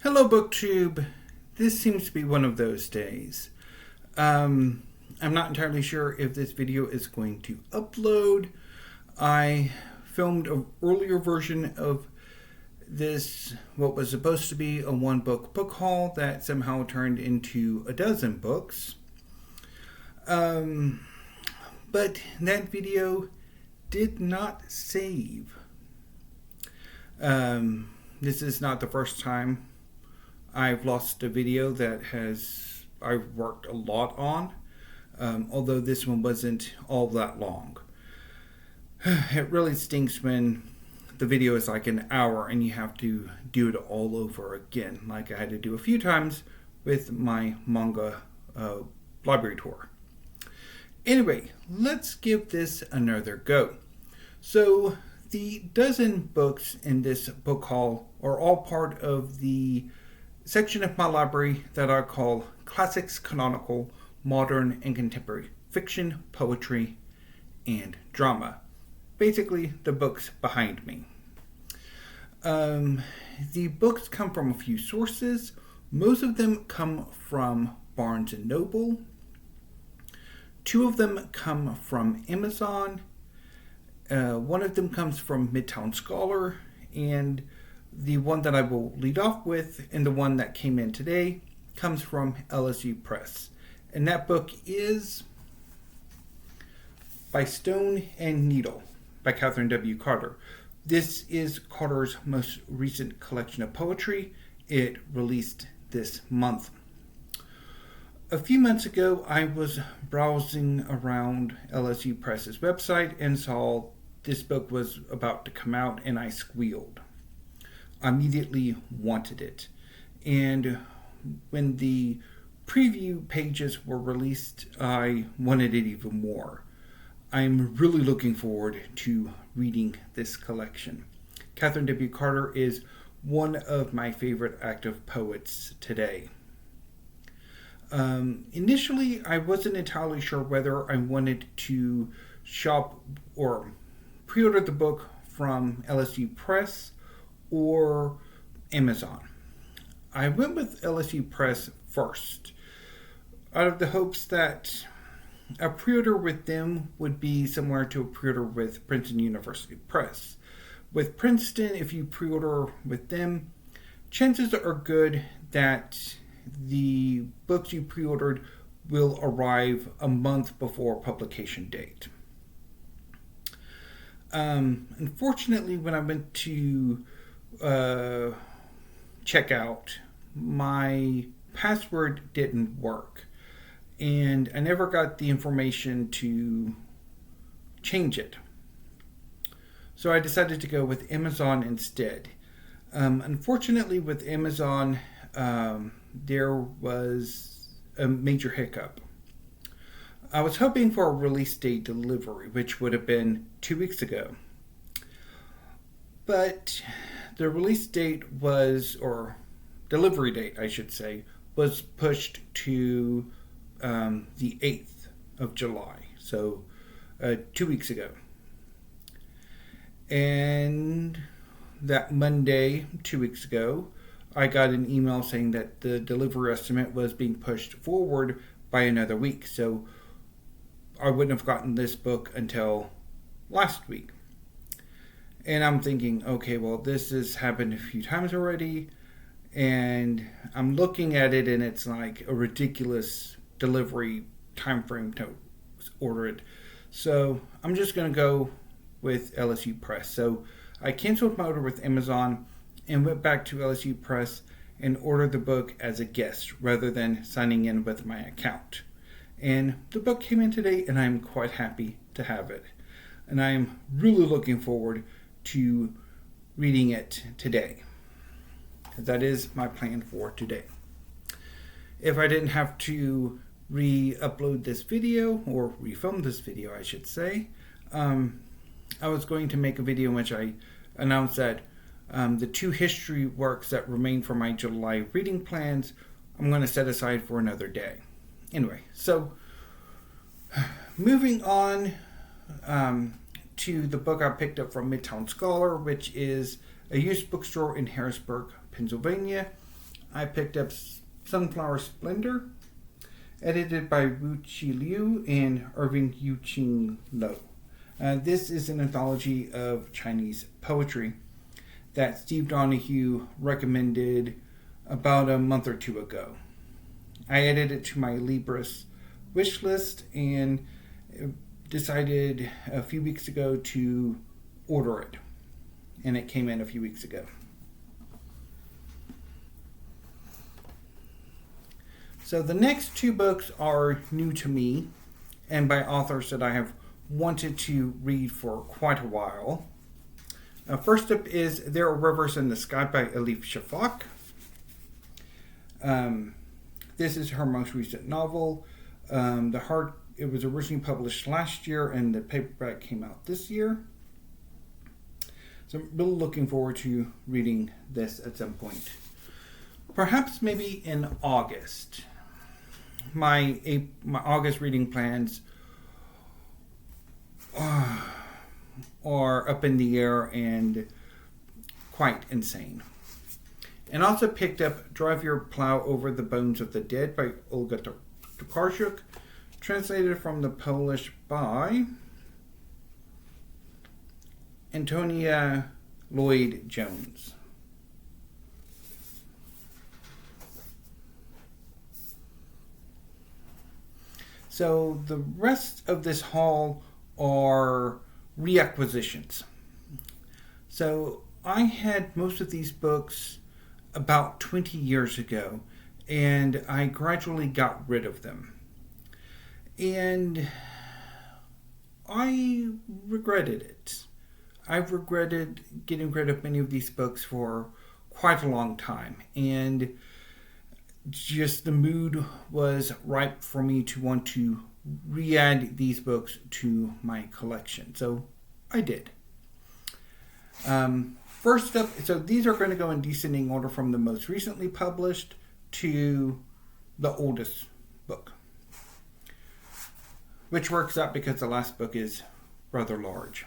Hello, BookTube. This seems to be one of those days. I'm not entirely sure if this video is going to upload. I filmed an earlier version of this, what was supposed to be a one-book haul that somehow turned into a dozen books. But that video did not save. This is not the first time I've lost a video that I've worked a lot on, although this one wasn't all that long. It really stinks when the video is like an hour and you have to do it all over again, like I had to do a few times with my manga library tour. Anyway, let's give this another go. So, the dozen books in this book haul are all part of the section of my library that I call Classics, Canonical, Modern, and Contemporary Fiction, Poetry, and Drama. Basically, the books behind me. The books come from a few sources. Most of them come from Barnes & Noble. 2 of them come from Amazon. One of them comes from Midtown Scholar, and the one that I will lead off with, and the one that came in today, comes from LSU Press. And that book is By Stone and Needle by Catherine W. Carter. This is Carter's most recent collection of poetry. It released this month. A few months ago, I was browsing around LSU Press's website and saw this book was about to come out, and I squealed. I immediately wanted it. And when the preview pages were released, I wanted it even more. I'm really looking forward to reading this collection. Catherine W. Carter is one of my favorite active poets today. Initially, I wasn't entirely sure whether I wanted to shop or pre-order the book from LSU Press or Amazon. I went with LSU Press first, out of the hopes that a pre-order with them would be similar to a pre-order with Princeton University Press. With Princeton, if you pre-order with them, chances are good that the books you pre-ordered will arrive a month before publication date. Unfortunately, when I went to check out, my password didn't work, and I never got the information to change it. So I decided to go with Amazon instead. Unfortunately, with Amazon, there was a major hiccup. I was hoping for a release date delivery, which would have been 2 weeks ago. But the release date was, or delivery date, I should say, was pushed to the 8th of July. So 2 weeks ago. And that Monday, 2 weeks ago, I got an email saying that the delivery estimate was being pushed forward by another week. So I wouldn't have gotten this book until last week. And I'm thinking, okay, well, this has happened a few times already. And I'm looking at it and it's like a ridiculous delivery time frame to order it. So I'm just going to go with LSU Press. So I canceled my order with Amazon and went back to LSU Press and ordered the book as a guest rather than signing in with my account. And the book came in today, and I'm quite happy to have it. And I'm really looking forward to reading it today. That is my plan for today. If I didn't have to re-upload this video, or refilm this video, I should say, I was going to make a video in which I announced that the 2 history works that remain from my July reading plans, I'm going to set aside for another day. Anyway, so moving on to the book I picked up from Midtown Scholar, which is a used bookstore in Harrisburg, Pennsylvania. I picked up Sunflower Splendor, edited by Wu Chi Liu and Irving Yucheng Lo. This is an anthology of Chinese poetry that Steve Donahue recommended about a month or two ago. I added it to my Libris wish list and decided a few weeks ago to order it. And it came in a few weeks ago. So the next two books are new to me and by authors that I have wanted to read for quite a while. First up is There Are Rivers in the Sky by Elif Shafak. This is her most recent novel. It was originally published last year and the paperback came out this year. So I'm really looking forward to reading this at some point. Perhaps maybe in August. My August reading plans are up in the air and quite insane. And also picked up Drive Your Plow Over the Bones of the Dead by Olga Tokarczuk, translated from the Polish by Antonia Lloyd-Jones. So the rest of this haul are reacquisitions. So I had most of these books about 20 years ago, and I gradually got rid of them. And I regretted it. I've regretted getting rid of many of these books for quite a long time, and just the mood was ripe for me to want to re-add these books to my collection. So I did. First up, so these are going to go in descending order from the most recently published to the oldest book, which works out because the last book is rather large.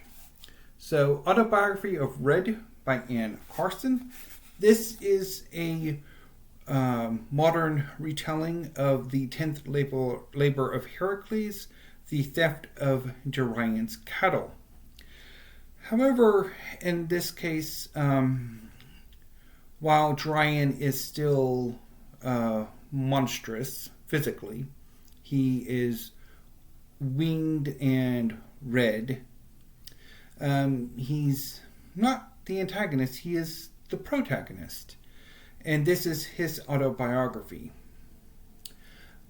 So, Autobiography of Red by Carson. This is a modern retelling of the 10th labor of Heracles, the theft of Darian's cattle. However, in this case, while Darian is still monstrous physically, he is winged and red. He's not the antagonist, he is the protagonist. And this is his autobiography.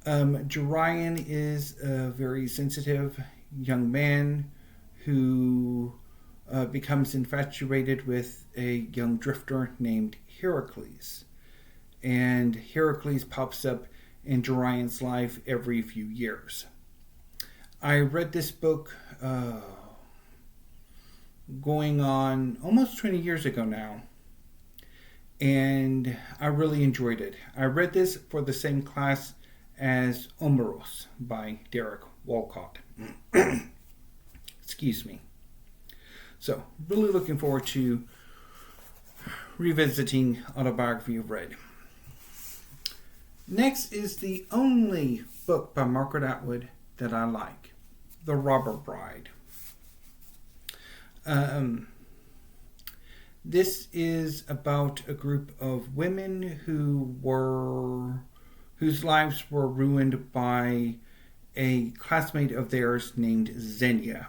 Darian is a very sensitive young man who becomes infatuated with a young drifter named Heracles. And Heracles pops up in Darian's life every few years. I read this book going on almost 20 years ago now, and I really enjoyed it. I read this for the same class as Omeros by Derek Walcott. Excuse me. So, really looking forward to revisiting Autobiography of Red. Next is the only book by Margaret Atwood that I like, The Robber Bride. This is about a group of women whose lives were ruined by a classmate of theirs named Xenia,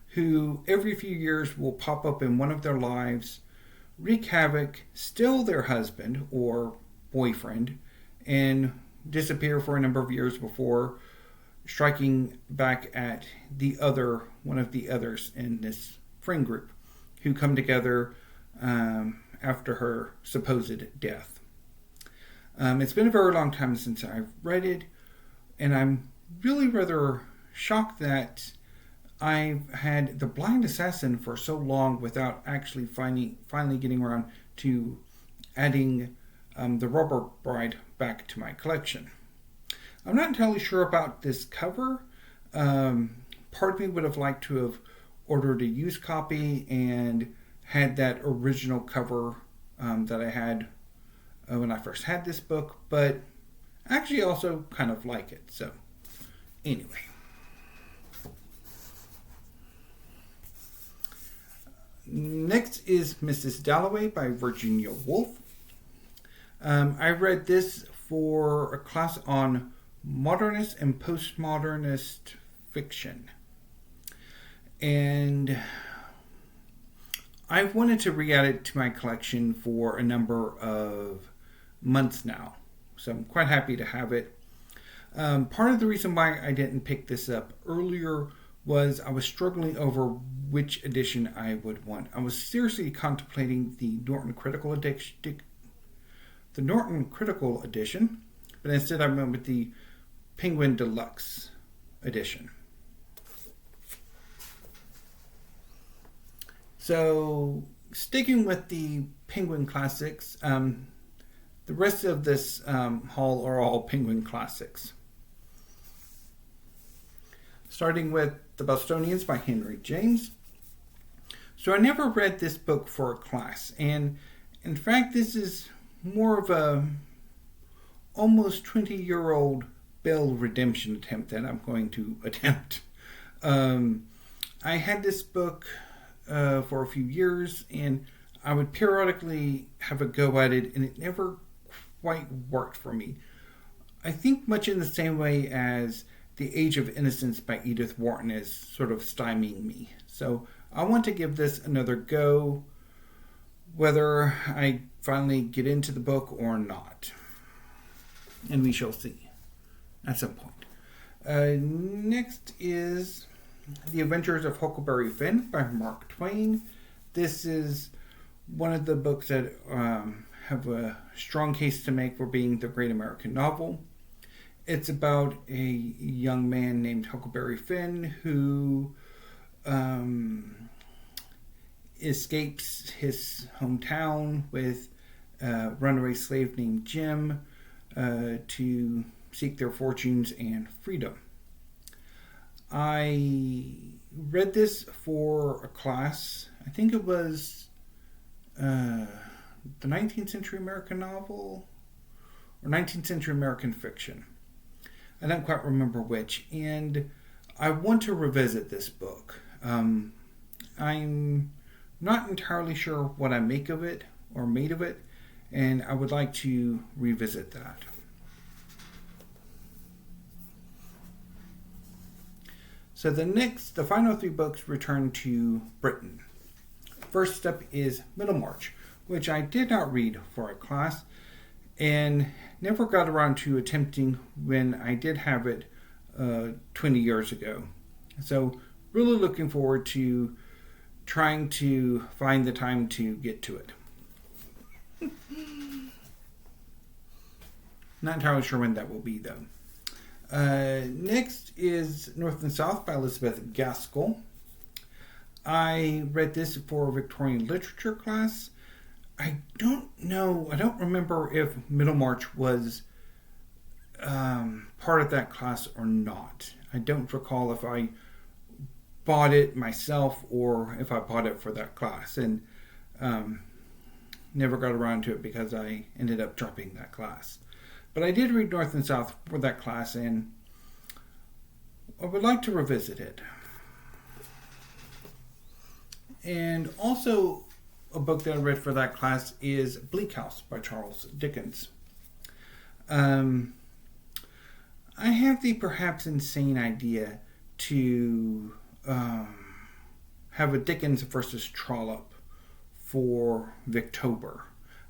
who every few years will pop up in one of their lives, wreak havoc, steal their husband or boyfriend, and disappear for a number of years before striking back at one of the others in this friend group, who come together after her supposed death. It's been a very long time since I've read it, and I'm really rather shocked that I've had The Blind Assassin for so long without actually finally getting around to adding The Robber Bride back to my collection. I'm not entirely sure about this cover. Part of me would have liked to have ordered a used copy and had that original cover that I had when I first had this book, but I actually also kind of like it. So, anyway. Next is Mrs. Dalloway by Virginia Woolf. I read this for a class on modernist and postmodernist fiction. And I've wanted to re-add it to my collection for a number of months now. So I'm quite happy to have it. Part of the reason why I didn't pick this up earlier was I was struggling over which edition I would want. I was seriously contemplating the Norton Critical Edition, but instead I went with the Penguin Deluxe Edition. So, sticking with the Penguin Classics, the rest of this haul are all Penguin Classics. Starting with The Bostonians by Henry James. So I never read this book for a class, and in fact this is more of a almost 20-year-old Bell redemption attempt that I'm going to attempt. I had this book for a few years, and I would periodically have a go at it, and it never quite worked for me. I think much in the same way as The Age of Innocence by Edith Wharton is sort of stymieing me. So I want to give this another go, whether I finally get into the book or not. And we shall see at some point. Next is The Adventures of Huckleberry Finn by Mark Twain. This is one of the books that have a strong case to make for being the great American novel. It's about a young man named Huckleberry Finn who escapes his hometown with a runaway slave named Jim to seek their fortunes and freedom. I read this for a class. I think it was the 19th century American novel or 19th century American fiction. I don't quite remember which. And I want to revisit this book. I'm not entirely sure what I make of it or made of it, and I would like to revisit that. So the final three books return to Britain. First up is Middlemarch, which I did not read for a class and never got around to attempting when I did have it 20 years ago. So really looking forward to trying to find the time to get to it. Not entirely sure when that will be, though. Next is North and South by Elizabeth Gaskell. I read this for a Victorian literature class. I don't remember if Middlemarch was part of that class or not. I don't recall if I bought it myself or if I bought it for that class, and never got around to it because I ended up dropping that class. But I did read North and South for that class, and I would like to revisit it. And also a book that I read for that class is Bleak House by Charles Dickens. I have the perhaps insane idea to have a Dickens versus Trollope for Victober.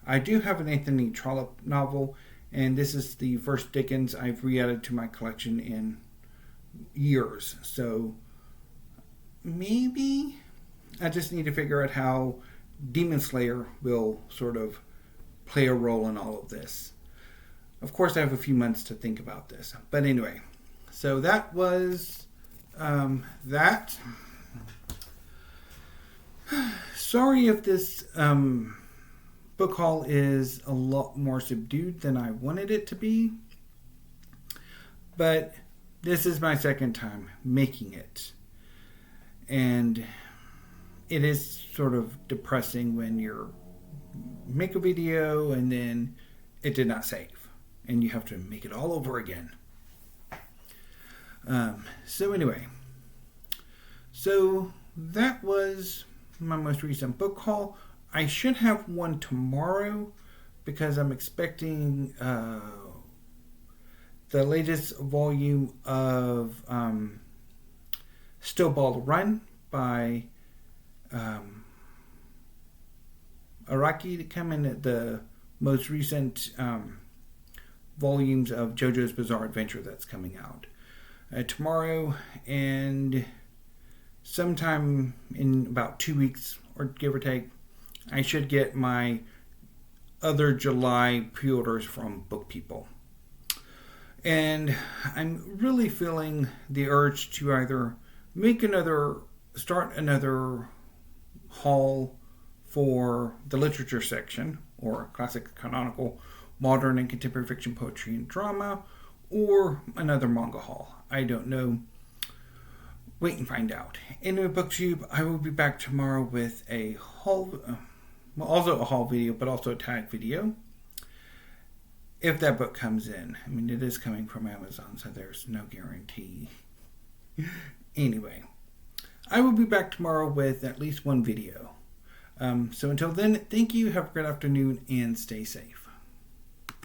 I do have an Anthony Trollope novel, and this is the first Dickens I've re-added to my collection in years. So maybe I just need to figure out how Demon Slayer will sort of play a role in all of this. Of course, I have a few months to think about this. But anyway, so that was that. Sorry if this book haul is a lot more subdued than I wanted it to be. But this is my second time making it. And it is sort of depressing when you make a video and then it did not save. And you have to make it all over again. So anyway. So that was my most recent book haul. I should have one tomorrow because I'm expecting the latest volume of Still Ball to Run by Araki to come in at the most recent volumes of JoJo's Bizarre Adventure that's coming out tomorrow, and sometime in about 2 weeks, or give or take, I should get my other July pre-orders from Book People. And I'm really feeling the urge to either start another haul for the literature section, or classic, canonical, modern, and contemporary fiction, poetry, and drama, or another manga haul. I don't know. Wait and find out. Anyway, BookTube, I will be back tomorrow with a haul, also a haul video, but also a tag video. If that book comes in. I mean, it is coming from Amazon, so there's no guarantee. Anyway, I will be back tomorrow with at least one video. So until then, thank you, have a great afternoon, and stay safe.